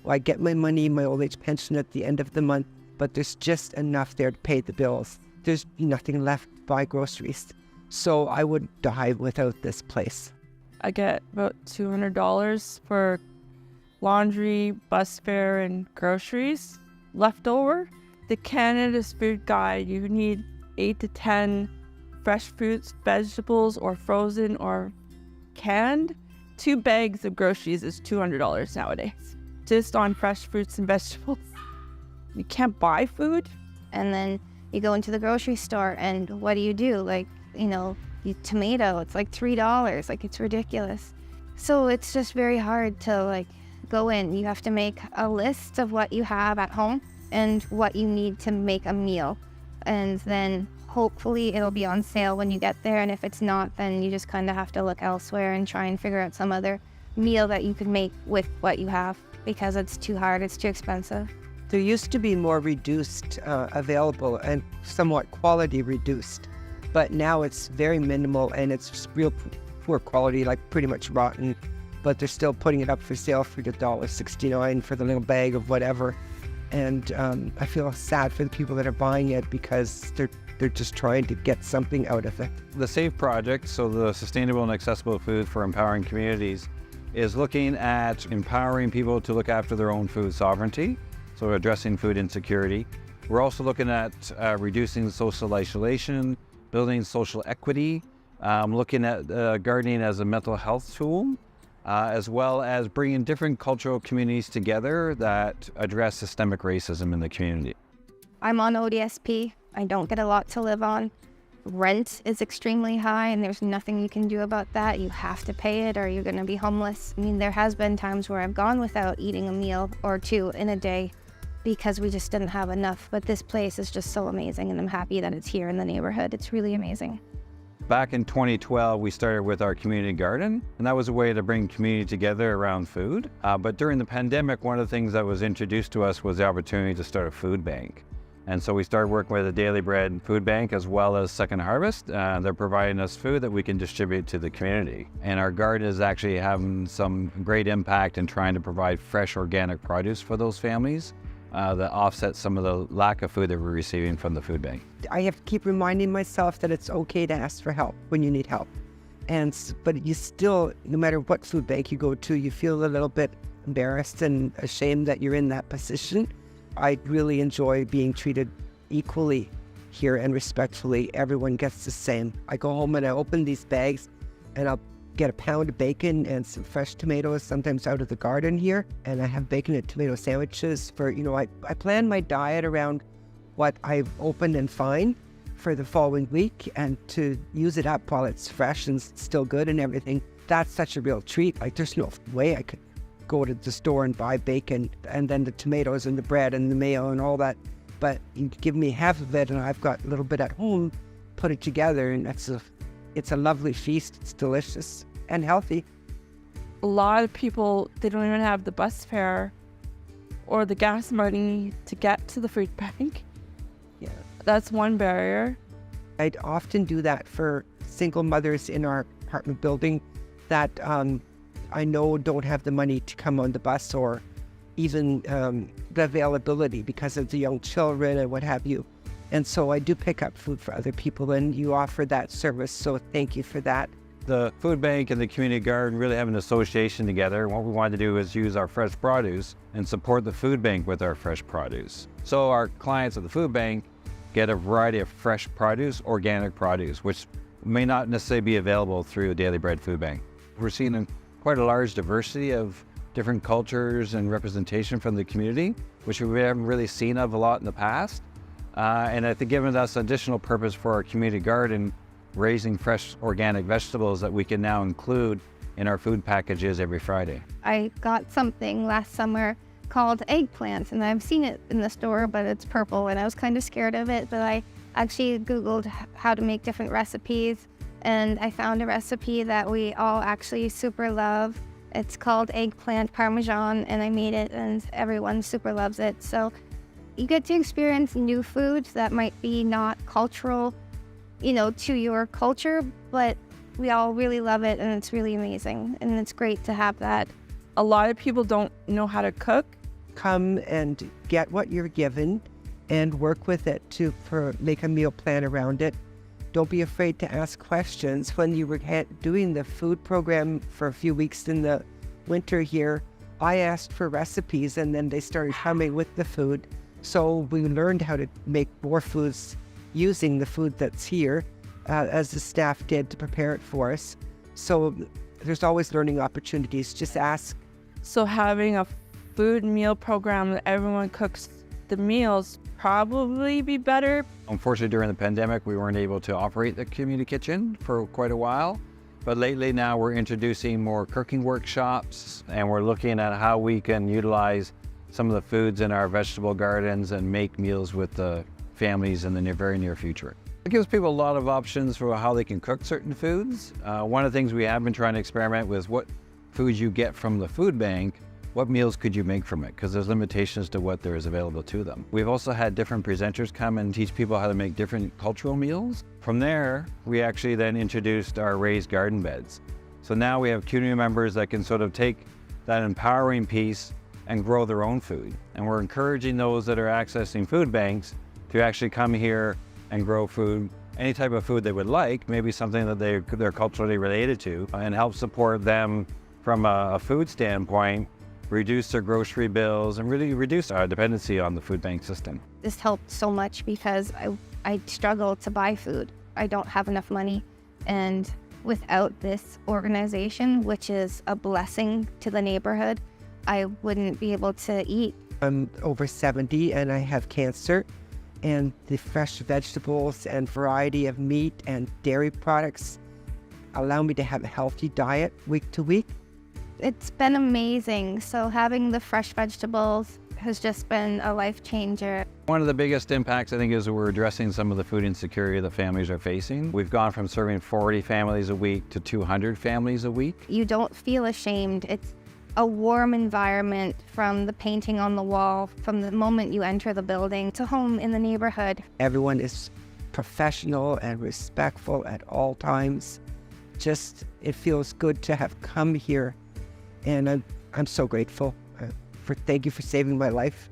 I get my money, my old age pension at the end of the month, but there's just enough there to pay the bills. There's nothing left to buy groceries. So I would die without this place. I get about $200 for laundry, bus fare, and groceries left over. The Canada's Food Guide, you need 8 to 10 fresh fruits, vegetables, or frozen or canned. 2 bags of groceries is $200 nowadays, just on fresh fruits and vegetables. You can't buy food. And then you go into the grocery store and what do? Like, tomato, it's like $3. Like, it's ridiculous. So it's just very hard to like go in. You have to make a list of what you have at home and what you need to make a meal. And then hopefully it'll be on sale when you get there. And if it's not, then you just kind of have to look elsewhere and try and figure out some other meal that you can make with what you have, because it's too hard, it's too expensive. There used to be more reduced available and somewhat quality reduced, but now it's very minimal and it's real poor quality, like pretty much rotten, but they're still putting it up for sale for $1.69 for the little bag of whatever. And I feel sad for the people that are buying it because they're just trying to get something out of it. The SAFE project, so the Sustainable and Accessible Food for Empowering Communities, is looking at empowering people to look after their own food sovereignty, so addressing food insecurity. We're also looking at reducing social isolation, building social equity, looking at gardening as a mental health tool, as well as bringing different cultural communities together that address systemic racism in the community. I'm on ODSP. I don't get a lot to live on. Rent is extremely high and there's nothing you can do about that. You have to pay it or you're going to be homeless. I mean, there has been times where I've gone without eating a meal or 2 in a day because we just didn't have enough. But this place is just so amazing and I'm happy that it's here in the neighborhood. It's really amazing. Back in 2012, we started with our community garden, and that was a way to bring community together around food. But during the pandemic, one of the things that was introduced to us was the opportunity to start a food bank. And so we started working with the Daily Bread Food Bank as well as Second Harvest. They're providing us food that we can distribute to the community. And our garden is actually having some great impact in trying to provide fresh organic produce for those families that offset some of the lack of food that we're receiving from the food bank. I have to keep reminding myself that it's okay to ask for help when you need help. But you still, no matter what food bank you go to, you feel a little bit embarrassed and ashamed that you're in that position. I really enjoy being treated equally here and respectfully. Everyone gets the same. I go home and I open these bags and I'll get a pound of bacon and some fresh tomatoes, sometimes out of the garden here. And I have bacon and tomato sandwiches for, I plan my diet around what I've opened and find for the following week and to use it up while it's fresh and still good and everything. That's such a real treat. Like, there's no way I could go to the store and buy bacon and then the tomatoes and the bread and the mayo and all that. But you give me half of it and I've got a little bit at home, put it together, and it's a lovely feast. It's delicious and healthy. A lot of people, they don't even have the bus fare or the gas money to get to the food bank. Yeah. That's one barrier. I'd often do that for single mothers in our apartment building that I know don't have the money to come on the bus or even the availability because of the young children and what have you. And so I do pick up food for other people and you offer that service. So thank you for that. The food bank and the community garden really have an association together. What we wanted to do is use our fresh produce and support the food bank with our fresh produce. So our clients at the food bank get a variety of fresh produce, organic produce, which may not necessarily be available through Daily Bread Food Bank. We're seeing quite a large diversity of different cultures and representation from the community, which we haven't really seen of a lot in the past. And I think giving us additional purpose for our community garden, raising fresh organic vegetables that we can now include in our food packages every Friday. I got something last summer called eggplant, and I've seen it in the store, but it's purple, and I was kind of scared of it, but I actually Googled how to make different recipes, and I found a recipe that we all actually super love. It's called eggplant parmesan, and I made it, and everyone super loves it. So you get to experience new foods that might be not cultural, to your culture, but we all really love it, and it's really amazing, and it's great to have that. A lot of people don't know how to cook, come and get what you're given and work with it to make a meal plan around it. Don't be afraid to ask questions. When you were doing the food program for a few weeks in the winter here, I asked for recipes and then they started coming with the food. So we learned how to make more foods using the food that's here, as the staff did to prepare it for us. So there's always learning opportunities. Just ask. So having a food meal program that everyone cooks the meals probably be better. Unfortunately, during the pandemic, we weren't able to operate the community kitchen for quite a while. But lately now we're introducing more cooking workshops, and we're looking at how we can utilize some of the foods in our vegetable gardens and make meals with the families in the very near future. It gives people a lot of options for how they can cook certain foods. One of the things we have been trying to experiment with what foods you get from the food bank, what meals could you make from it? Because there's limitations to what there is available to them. We've also had different presenters come and teach people how to make different cultural meals. From there, we actually then introduced our raised garden beds. So now we have community members that can sort of take that empowering piece and grow their own food. And we're encouraging those that are accessing food banks to actually come here and grow food, any type of food they would like, maybe something that they're culturally related to, and help support them from a food standpoint, reduce their grocery bills, and really reduce our dependency on the food bank system. This helped so much because I struggle to buy food. I don't have enough money. And without this organization, which is a blessing to the neighborhood, I wouldn't be able to eat. I'm over 70 and I have cancer, and the fresh vegetables and variety of meat and dairy products allow me to have a healthy diet week to week. It's been amazing. So having the fresh vegetables has just been a life changer. One of the biggest impacts, I think, is that we're addressing some of the food insecurity that families are facing. We've gone from serving 40 families a week to 200 families a week. You don't feel ashamed. It's a warm environment from the painting on the wall, from the moment you enter the building to home in the neighborhood. Everyone is professional and respectful at all times. Just, it feels good to have come here. And I'm so grateful. Thank you for saving my life.